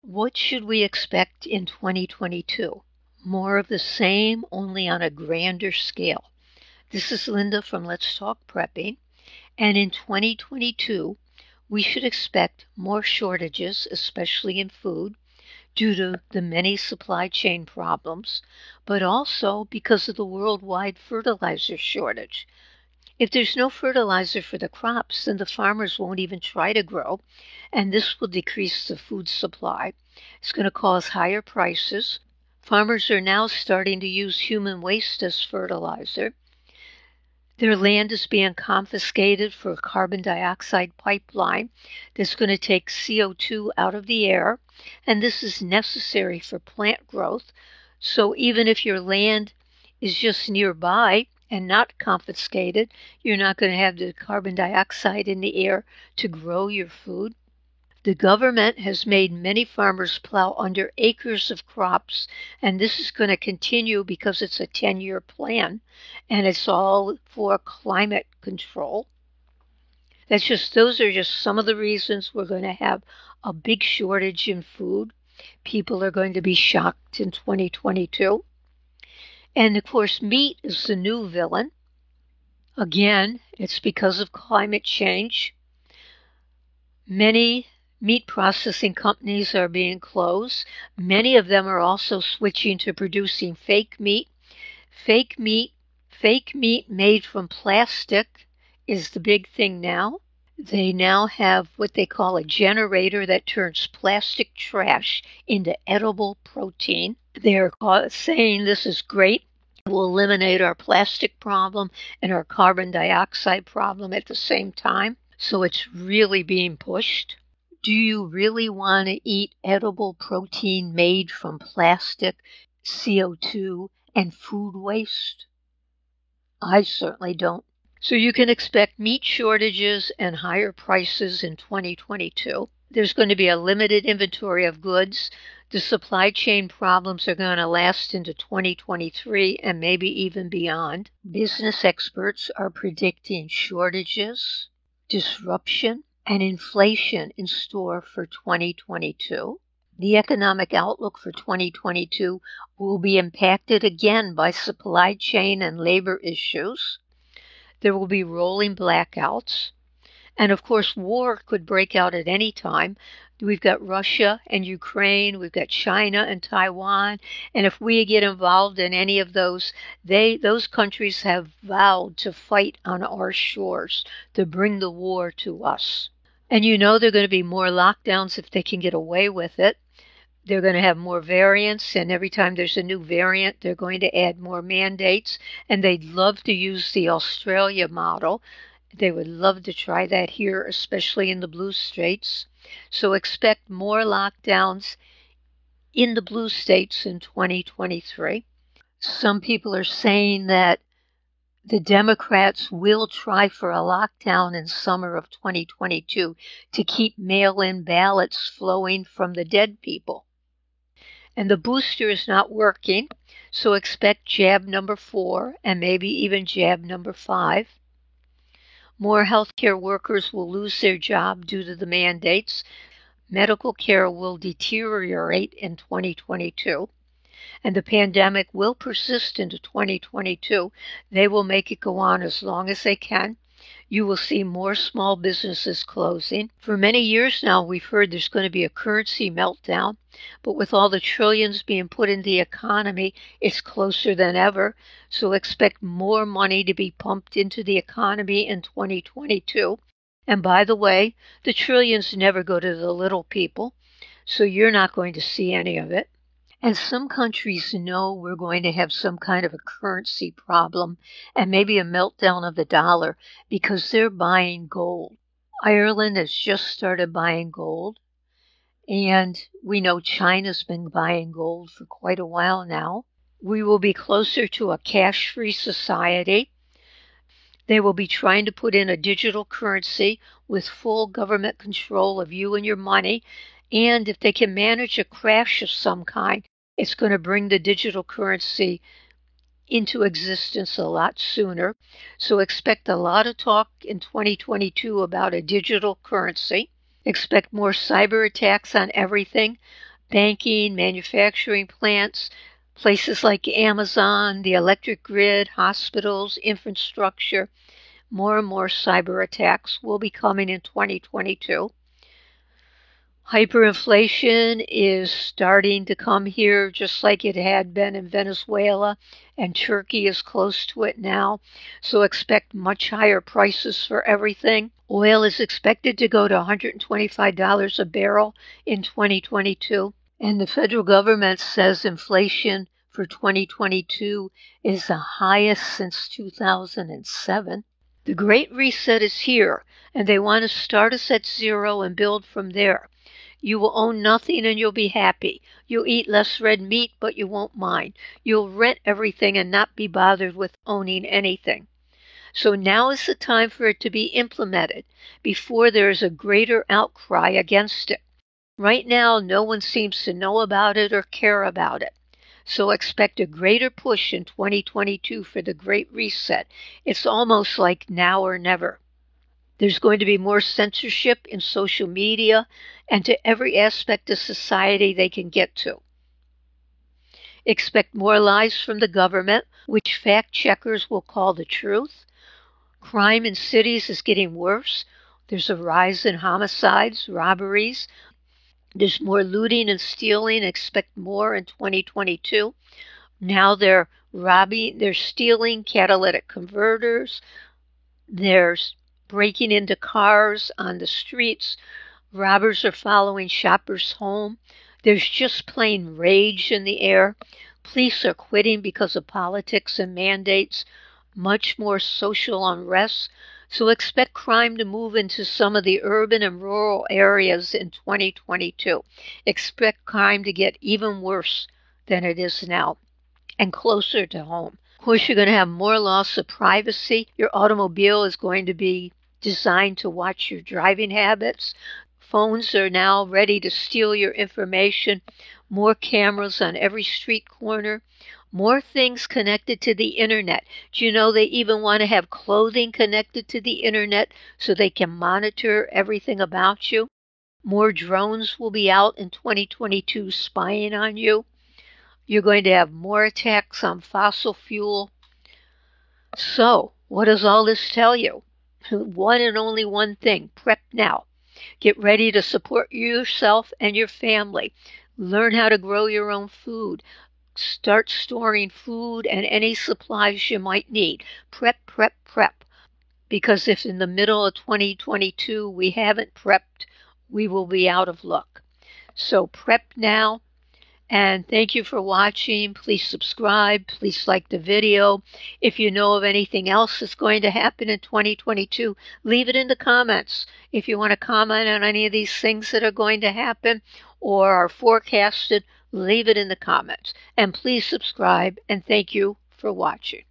What should we expect in 2022? More of the same, only on a grander scale. This is Linda from Let's Talk Prepping, and in 2022, we should expect more shortages, especially in food, due to the many supply chain problems, but also because of the worldwide fertilizer shortage. If there's no fertilizer for the crops, then the farmers won't even try to grow, and this will decrease the food supply. It's going to cause higher prices. Farmers are now starting to use human waste as fertilizer. Their land is being confiscated for a carbon dioxide pipeline that's going to take CO2 out of the air, and this is necessary for plant growth. So even if your land is just nearby and not confiscated, you're not going to have the carbon dioxide in the air to grow your food. The government has made many farmers plow under acres of crops, and this is going to continue because it's a 10-year plan, and it's all for climate control. Those are just some of the reasons we're going to have a big shortage in food. People are going to be shocked in 2022. And of course, meat is the new villain. Again, it's because of climate change. Many meat processing companies are being closed. Many of them are also switching to producing fake meat. Fake meat made from plastic is the big thing now. They now have what they call a generator that turns plastic trash into edible protein. They're saying this is great. It will eliminate our plastic problem and our carbon dioxide problem at the same time. So it's really being pushed. Do you really want to eat edible protein made from plastic, CO2, and food waste? I certainly don't. So you can expect meat shortages and higher prices in 2022. There's going to be a limited inventory of goods. The supply chain problems are going to last into 2023 and maybe even beyond. Business experts are predicting shortages, disruption, and inflation in store for 2022. The economic outlook for 2022 will be impacted again by supply chain and labor issues. There will be rolling blackouts. And of course, war could break out at any time. We've got Russia and Ukraine, we've got China and Taiwan, and if we get involved in any of those, those countries have vowed to fight on our shores to bring the war to us. And you know there are going to be more lockdowns if they can get away with it. They're going to have more variants, and every time there's a new variant, they're going to add more mandates, and they'd love to use the Australia model. They would love to try that here, especially in the blue states. So expect more lockdowns in the blue states in 2023. Some people are saying that the Democrats will try for a lockdown in summer of 2022 to keep mail-in ballots flowing from the dead people. And the booster is not working, so expect jab number 4 and maybe even jab number 5. More healthcare workers will lose their job due to the mandates. Medical care will deteriorate in 2022, and the pandemic will persist into 2022. They will make it go on as long as they can. You will see more small businesses closing. For many years now, we've heard there's going to be a currency meltdown, but with all the trillions being put in the economy, it's closer than ever. So expect more money to be pumped into the economy in 2022. And by the way, the trillions never go to the little people, so you're not going to see any of it. And some countries know we're going to have some kind of a currency problem and maybe a meltdown of the dollar because they're buying gold. Ireland has just started buying gold, and we know China's been buying gold for quite a while now. We will be closer to a cash-free society. They will be trying to put in a digital currency with full government control of you and your money. And if they can manage a crash of some kind, it's going to bring the digital currency into existence a lot sooner. So expect a lot of talk in 2022 about a digital currency. Expect more cyber attacks on everything. banking, manufacturing plants, places like Amazon, the electric grid, hospitals, infrastructure. More and more cyber attacks will be coming in 2022. Hyperinflation is starting to come here just like it had been in Venezuela, and Turkey is close to it now. So expect much higher prices for everything. Oil is expected to go to $125 a barrel in 2022. And the federal government says inflation for 2022 is the highest since 2007. The Great Reset is here, and they want to start us at zero and build from there. You will own nothing and you'll be happy. You'll eat less red meat, but you won't mind. You'll rent everything and not be bothered with owning anything. So now is the time for it to be implemented before there is a greater outcry against it. Right now, no one seems to know about it or care about it. So expect a greater push in 2022 for the Great Reset. It's almost like now or never. There's going to be more censorship in social media and to every aspect of society they can get to. Expect more lies from the government, which fact checkers will call the truth. Crime in cities is getting worse. There's a rise in homicides, robberies. There's more looting and stealing. Expect more in 2022. Now they're stealing catalytic converters. There's breaking into cars on the streets. Robbers are following shoppers home. There's just plain rage in the air. Police are quitting because of politics and mandates. Much more social unrest. So expect crime to move into some of the urban and rural areas in 2022. Expect crime to get even worse than it is now and closer to home. Of course, you're going to have more loss of privacy. Your automobile is going to be designed to watch your driving habits. Phones are now ready to steal your information. More cameras on every street corner. More things connected to the internet. Do you know they even want to have clothing connected to the internet so they can monitor everything about you? More drones will be out in 2022 spying on you. You're going to have more attacks on fossil fuel. So, what does all this tell you? One and only one thing: prep now. Get ready to support yourself and your family. Learn how to grow your own food. Start storing food and any supplies you might need. Prep, prep, prep. Because if in the middle of 2022 we haven't prepped, we will be out of luck. So prep now. And thank you for watching. Please subscribe. Please like the video. If you know of anything else that's going to happen in 2022, leave it in the comments. If you want to comment on any of these things that are going to happen or are forecasted, leave it in the comments. And please subscribe, and thank you for watching.